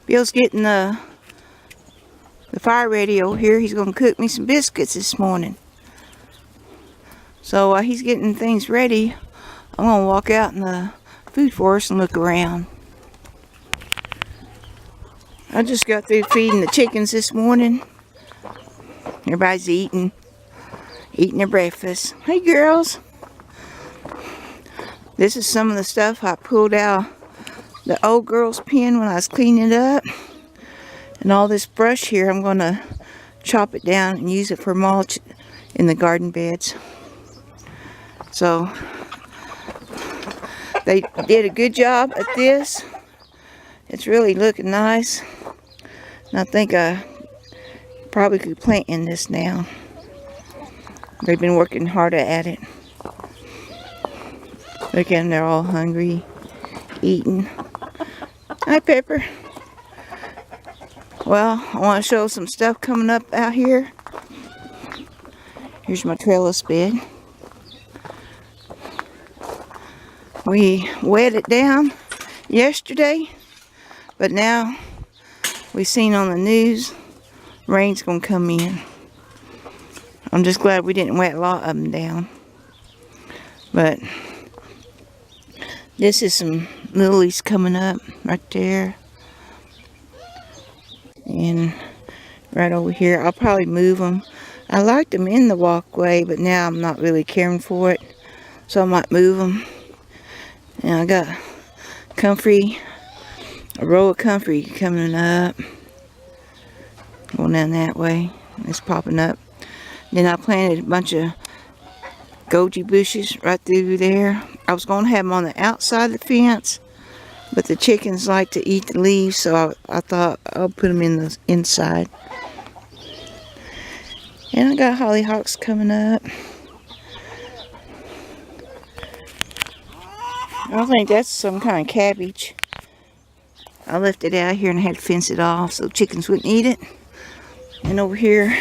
Bill's getting the fire ready over here. He's going to cook me some biscuits this morning. So while he's getting things ready, I'm going to walk out in the food forest and look around. I just got through feeding the chickens this morning. Everybody's eating their breakfast. Hey girls. This is some of the stuff I pulled out the old girl's pen when I was cleaning it up. And all this brush here, I'm going to chop it down and use it for mulch in the garden beds. So they did a good job at this. It's really looking nice. And I think I probably could plant in this now. They've been working harder at it. Look at them, they're all hungry, eating. Hi, Pepper. Well, I want to show some stuff coming up out here. Here's my trellis bed. We wet it down yesterday, but now we seen on the news rain's gonna come in. I'm just glad we didn't wet a lot of them down. But this is some lilies coming up right there. And right over here, I'll probably move them. I liked them in the walkway, but now I'm not really caring for it. So I might move them. And I got comfrey, a row of comfrey coming up. Going down that way. It's popping up. Then I planted a bunch of goji bushes right through there. I was going to have them on the outside of the fence, but the chickens like to eat the leaves, so I thought I'll put them in the inside. And I got hollyhocks coming up. I think that's some kind of cabbage. I left it out here and I had to fence it off so chickens wouldn't eat it. And over here,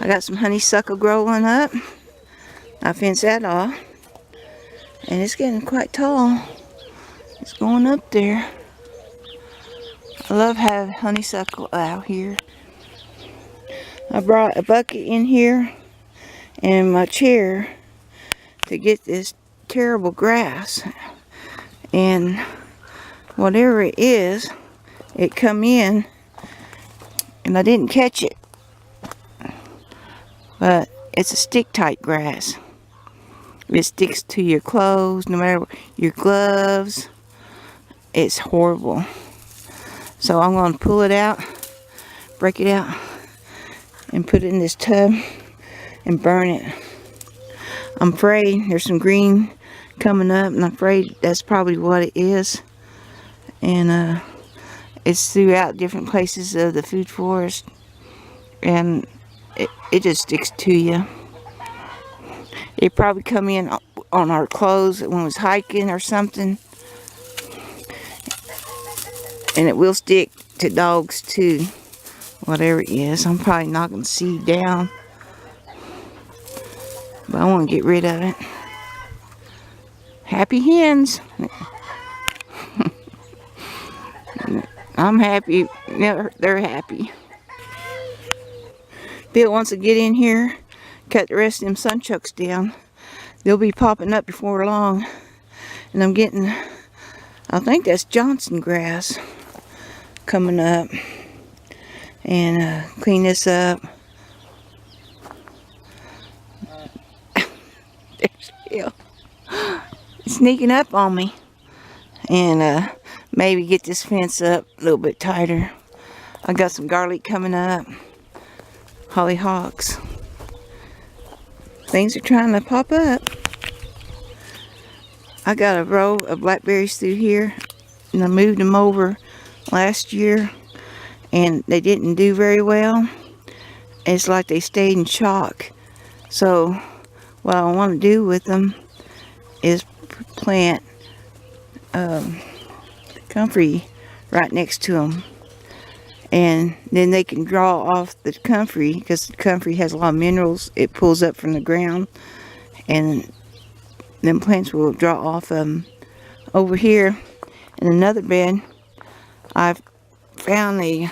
I got some honeysuckle growing up. I fenced that off. And it's getting quite tall. It's going up there. I love having honeysuckle out here. I brought a bucket in here and my chair to get this terrible grass. And whatever it is, it come in and I didn't catch it. But it's a stick-tight grass. It sticks to your clothes, no matter your gloves. It's horrible. So I'm going to pull it out, break it out, and put it in this tub and burn it. I'm afraid there's some green coming up, and I'm afraid that's probably what it is. And it's throughout different places of the food forest, and it just sticks to you. It probably come in on our clothes when we was hiking or something. And it will stick to dogs too. Whatever it is. I'm probably knocking seed down. But I want to get rid of it. Happy hens. I'm happy. They're happy. Bill wants to get in here, cut the rest of them sunchucks down. They'll be popping up before long. And I'm getting, I think that's Johnson grass coming up. And clean this up. There's Bill. It's sneaking up on me. And maybe get this fence up a little bit tighter. I got some garlic coming up. Hollyhocks. Things are trying to pop up. I got a row of blackberries through here, and I moved them over last year, and they didn't do very well. It's like they stayed in shock. So what I want to do with them is plant comfrey right next to them. And then they can draw off the comfrey, because the comfrey has a lot of minerals. It pulls up from the ground, and then plants will draw off of them. Over here in another bed, I've found a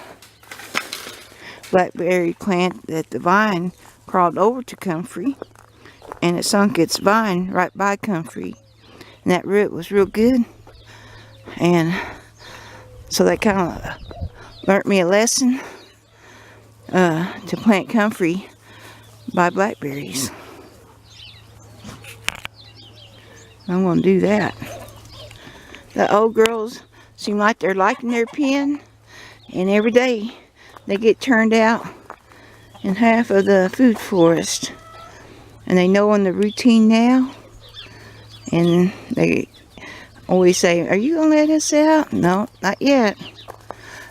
blackberry plant that the vine crawled over to Comfrey, and it sunk its vine right by Comfrey, and that root was real good, and so that kind of learnt me a lesson to plant comfrey by blackberries. I'm going to do that. The old girls seem like they're liking their pen, and every day they get turned out in half of the food forest, and they know on the routine now, and they always say, "Are you going to let us out?" No, not yet.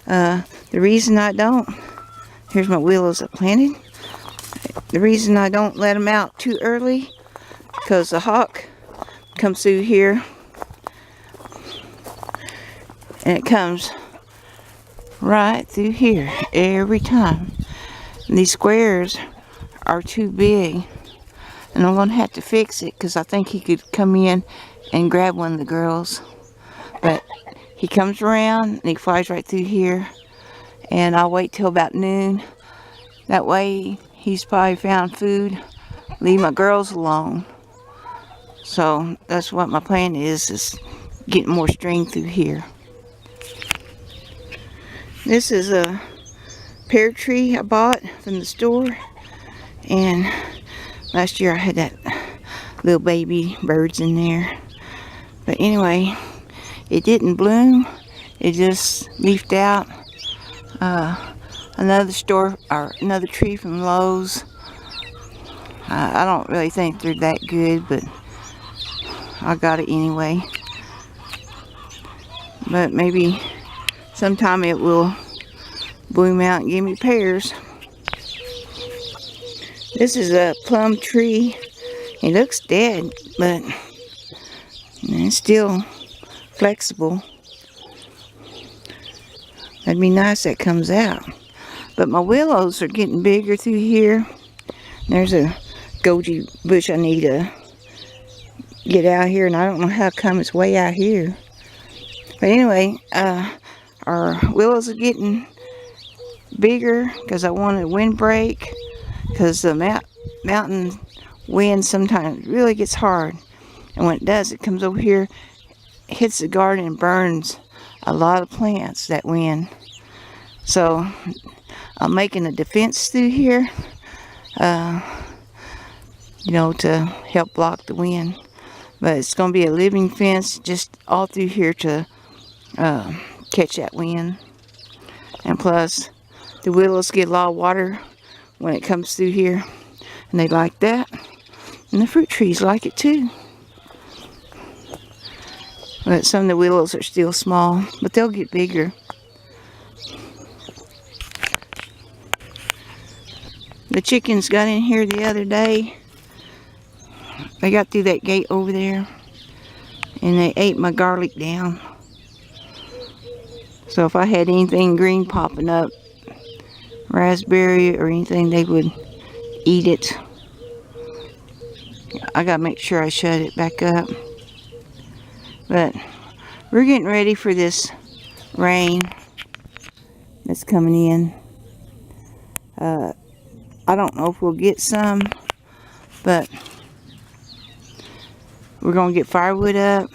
The reason I don't, here's my willows I planted. The reason I don't let them out too early, because the hawk comes through here, and it comes right through here every time. And these squares are too big, and I'm going to have to fix it, because I think he could come in and grab one of the girls. But he comes around and he flies right through here, and I'll wait till about noon. That way he's probably found food. Leave my girls alone. So that's what my plan is getting more string through here. This is a pear tree I bought from the store, and last year I had that little baby birds in there. But anyway, it didn't bloom. It just leafed out. Another tree from Lowe's. I don't really think they're that good, but I got it anyway. But maybe sometime it will bloom out and give me pears. This is a plum tree. It looks dead, but it's still flexible. That'd be nice if that comes out. But my willows are getting bigger through here. There's a goji bush I need to get out here, and I don't know how come it's way out here. But anyway, our willows are getting bigger because I want a windbreak, because the mountain wind sometimes really gets hard, and when it does, it comes over here, hits the garden and burns a lot of plants, that wind. So I'm making a defense through here, to help block the wind. But it's going to be a living fence just all through here to catch that wind. And plus, the willows get a lot of water when it comes through here, and they like that. And the fruit trees like it too. But some of the willows are still small, but they'll get bigger. The chickens got in here the other day. They got through that gate over there, and they ate my garlic down. So if I had anything green popping up, raspberry or anything, they would eat it. I gotta make sure I shut it back up. But we're getting ready for this rain that's coming in. I don't know if we'll get some, but we're gonna get firewood up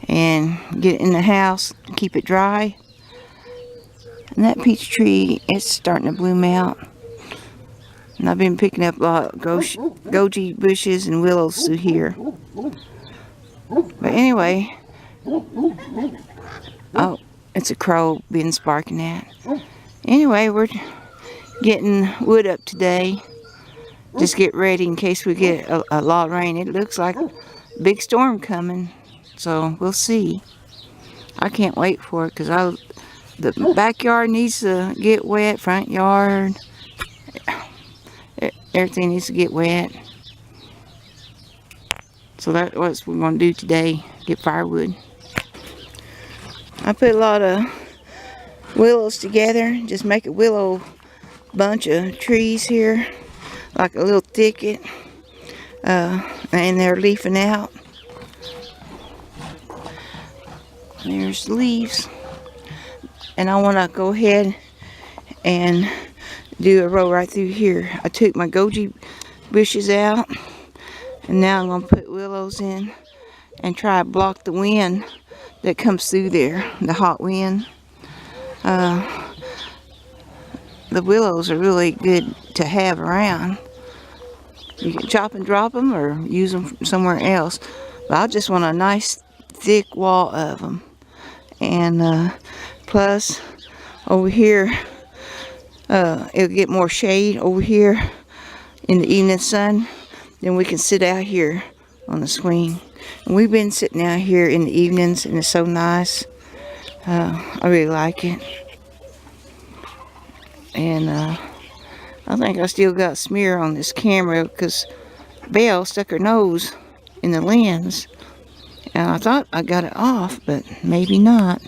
and get it in the house, keep it dry. And that peach tree, it's starting to bloom out. And I've been picking up a lot of goji bushes and willows through here. But anyway, oh, it's a crow being sparking at. Anyway, we're getting wood up today. Just get ready in case we get a lot of rain. It looks like a big storm coming, so we'll see. I can't wait for it, because the backyard needs to get wet, front yard, everything needs to get wet. So that's what we're going to do today, get firewood. I put a lot of willows together, just make a willow bunch of trees here, like a little thicket, and they're leafing out. There's the leaves. And I want to go ahead and do a row right through here. I took my goji bushes out, and now I'm going to put willows in and try to block the wind that comes through there, the hot wind. The willows are really good to have around. You can chop and drop them or use them somewhere else. But I just want a nice thick wall of them. And plus, over here, it'll get more shade over here in the evening sun. Then we can sit out here on the swing. And we've been sitting out here in the evenings, and it's so nice. I really like it. And I think I still got smear on this camera because Belle stuck her nose in the lens. And I thought I got it off, but maybe not.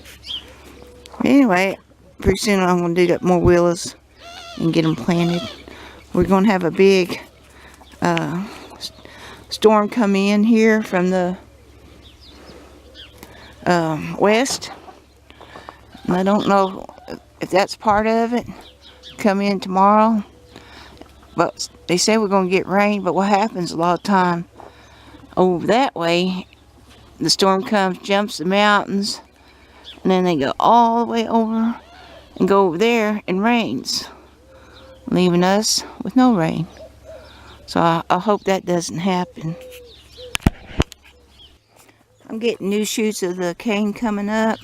Anyway, pretty soon I'm going to dig up more willows and get them planted. We're going to have a big storm come in here from the west. And I don't know if that's part of it. Come in tomorrow. But they say we're going to get rain. But what happens a lot of time over that way, the storm comes, jumps the mountains, and then they go all the way over and go over there and rains, leaving us with no rain. So I hope that doesn't happen. I'm getting new shoots of the cane coming up.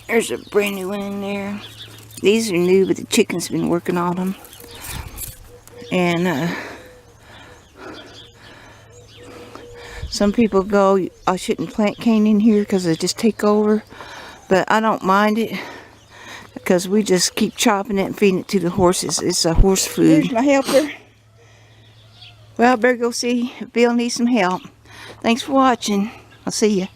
There's a brand new one in there. These are new, but the chicken's been working on them. And some people go, I shouldn't plant cane in here because they just take over. But I don't mind it because we just keep chopping it and feeding it to the horses. It's a horse food. Here's my helper. Well, I better go see if Bill needs some help. Thanks for watching. I'll see you.